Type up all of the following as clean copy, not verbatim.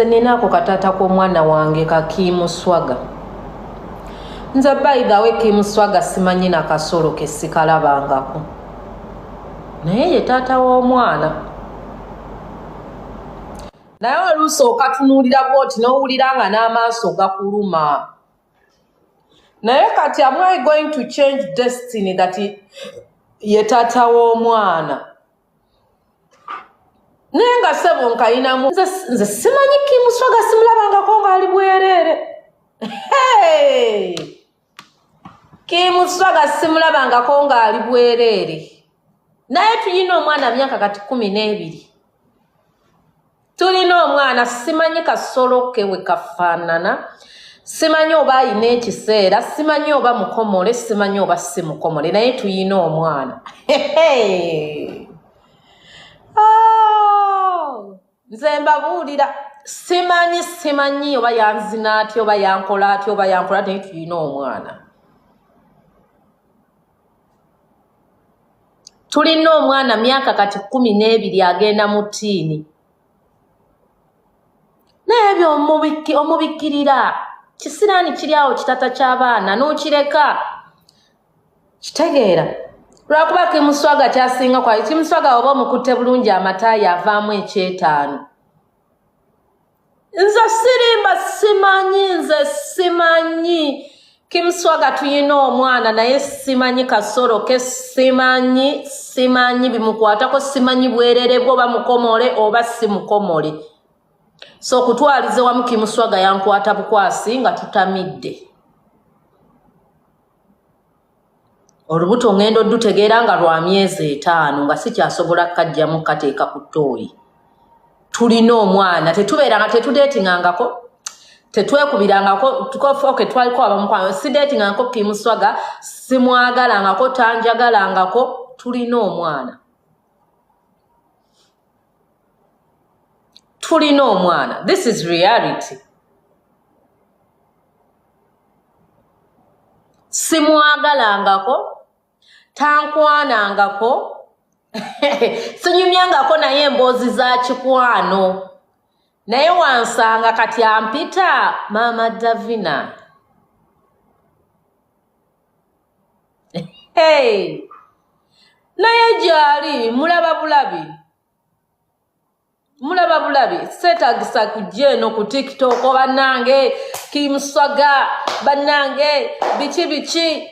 Ninako katata k'omwana wange kakimuswaga. Nze by the way kimuswaga simanyi na kasolo ke sikalabangako. Naye ye taata w'omwana. Naye oluusi okatunuulira bw'oti n'owulira nga n'amaaso gakuluma. Naye kati am I going to change destiny that ye taata w'omwana? Nenga sebo nkayinamu nze simanyi kimuswaga simulabangako ng'ali bwereere. Hey! Kimuswaga simulabangako ng'ali bwereere. Naye tulina omwana myaka kati 12. Tulina omwana simanyi kasolo ke we kafaanana. Simanyi oba ayina ekiseera, simanyi oba mukomole, simanyi oba si mukomole, naye tulina omwana. Nze mbabuulira simanyi oba yanzina atya oba yankola atya oba yankola, naye tulina omwana. Tulina omwana myaka kati 12 agenda mu ttiini. Naye ebyo omubikkirira kisiraani kiri awo kitata ky'abaana n'okireka. Kitegeera lwakuba kimuswaga kyasinga kwali kimuswaga oba omukutte bulungi amataayi avaamu ekyetaano. Nze simanyi kimuswaga tuyina omwana naye simanyi kasolo ke simanyi bimukwatako, simanyi bwerere bwe oba mukomole oba si mukomole. So kutwalize wamu kimuswaga yankwata Bukwasi nga tutamidde. Olubuto ngendo dutegeera nga lwa myezi 5 nga sikyasobola kajjamu kateeka ku ttooyi. Tulina omwana tetubeera nga tetudeetingangako tetwekubirangako tukofoke twaliko abamukwano sideetingangako kimuswaga simwagalangako tanjagalangako. Tulina omwana. Tulina omwana. This is reality. Simwagalangako tankwanangako sinyumyangako naye emboozi za kikwano. Naye wansanga kati ampita Mama Davina. Hey! Naye gyali mulaba bulabi setagisa kujja eno ku TikTok bannange kimuswaga bannange biki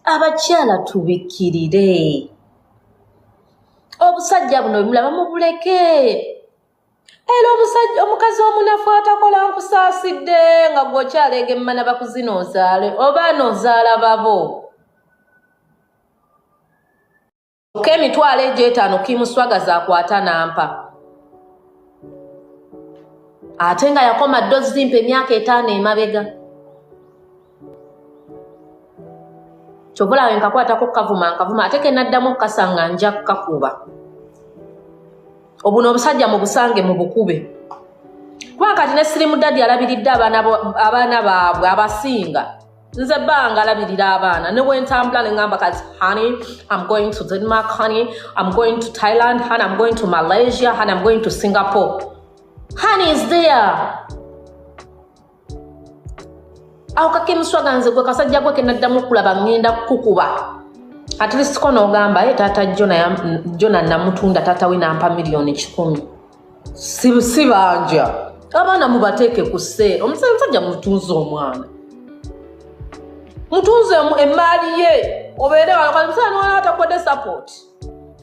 abakyala tubikkirire. Obusajja buno mulaba mubuleke. Era omukazi omunafu atakola nkusaasidde nga gwokyaleega emmana bakuzina ozaale oba nozaala babo. Emitwalo egyo 5 kimuswaga zakwata nampa. Ate nga yakoma dozi mpe emyaka 5 emabega. Kyobulawe nkakwatako kavuma ate ke naddamu okukasanga nja kukakuba. Obuno obusajja mu busange mu bukube. Kuba kati ne sirimu dadi alabiridde abaana baabwe abasinga. Nze banga alabirira abaana ne bwentambula ne ngamba kati honey I'm going to Denmark, honey I'm going to Thailand, honey I'm going to Malaysia, honey I'm going to Singapore. Honey is there. Aho kakimuswaga nze gwe kasajja gwe kenaddamu okulaba ngenda kukuba. At least kono ogamba taata Jona namutunda taata we nampa milioni 10. Sibanja. Abaana mubateeke ku sseera. Omusajja mutunze omwana. Mutunze emaali ye. Obeere wakamusana wala atakwede support.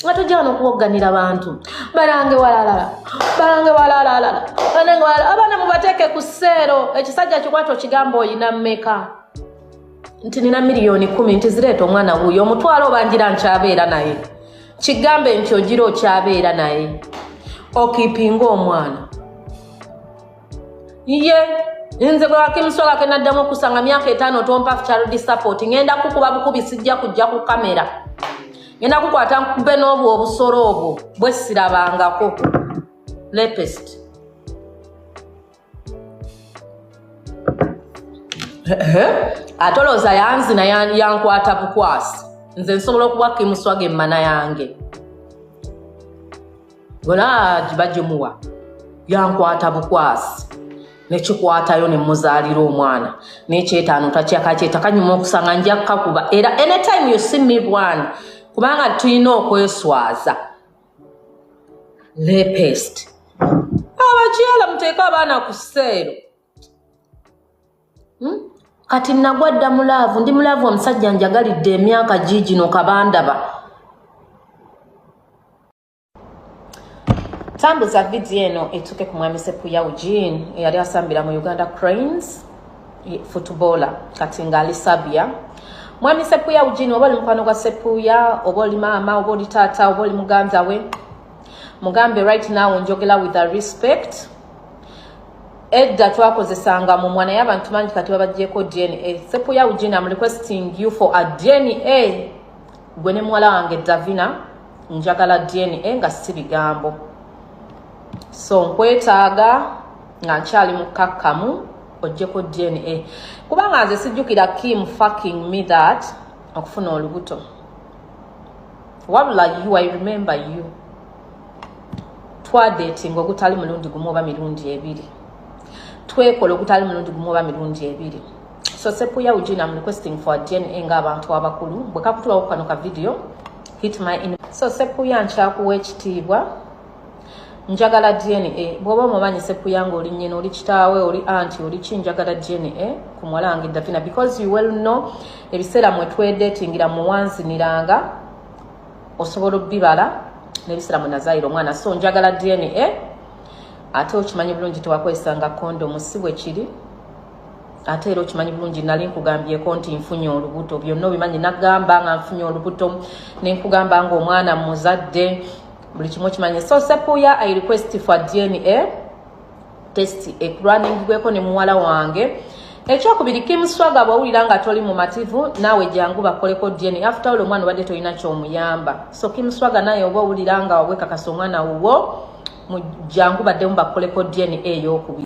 Ngatojja okuwogganira abantu. Balange walala. Abaana mubateeke ku sseero. Ekisajja kikwata kigambo oyina mmeka. Nti nina milioni 10 nti zireeta omwana wuyo omutwalo banjira nkyabeera naye. Kigambe nti ogira okyabeera naye. Okipinga omwana. Ye nze bwe wakimuswaga kenaddamu okusanga myaka 5 tompa child support ngenda kukuba bukubi sijja kujja ku kamera. Ngenda kukwata nkube n'obwo obusolo obwo bwe sirabangako. Lepest. Atoloza yanzina yankwata Bukwasi. nze nsobola okuwa kimuswaga emmana yange gona gibagimuwa yankwata bukwasi nekikwatayo ne muzaalira omwana n'ekyetaano takyakakyeta kanyuma okusanga nja kukakuba era anytime you see me one kubanga tulina okweswaza rapist abakyala muteeka abaana ku sseero kati nagwadda mulaavu ndi mulaavu omusajja njagalidde emyaka giigino kabandaba tambuza video eno etuke ku mwami Sepuya Eugene eyali asambira mu Uganda Cranes footballer kati ngali Asabye mwami Sepuya Eugene oba oli mukwano gwa Sepuya oba oli maama oba oli taata oba oli muganza we mugambe right now njogera with a respect edda twakozesanga mu mwana y'abantu bangi kati babajjeko DNA Sepuya Eugene I'm requesting you for a DNA gwe ne muwala wange Davina njagala DNA nga si bigambo so nkwetaaga nga nkyali mukakkamu ojjeko DNA kubanga nze sijjukira Kim fucking me that okufuna olubuto wabula you I remember you twadetinga ogutali mulundi gumu oba mirundi ebiri twekola ogutali mulundi gumu oba mirundi ebiri so Sepuya Eugene I'm requesting for a DNA ng'abantu abakulu bwe kakutulawo kano ka video hit my in so Sepuya nkyakuwa ekitiibwa njagala DNA bwoba omumanyi Sepuya nga oli nnyina oli kitaawe oli anti oli kinjagala DNA ku muwala wange Davina because you well know ebiseera mwe twedetingira muwanziniranga osobola obbibala n'ebiseera mwe nazaayira omwana so njagala DNA ate okimanyi bulungi tewakozesanga kondomu si bwe kiri ate era okimanyi bulungi nali nkugambyeko nti nfunye olubuto byonna obimanyi nagamba nga nfunye olubuto ne nkugamba nga omwana muzadde buli kimu kimanye so Sepuya I request for DNA test running gweko ne muwala wange ekyokubiri kimuswaga bwawulira nga toli mumativu naawe jangu bakoleko DNA after all omwana obadde tolina kyomuyamba so kimuswaga naye oba owulira nga wekakasa omwana wuwo jangu badde mubakoleko DNA eyokubiri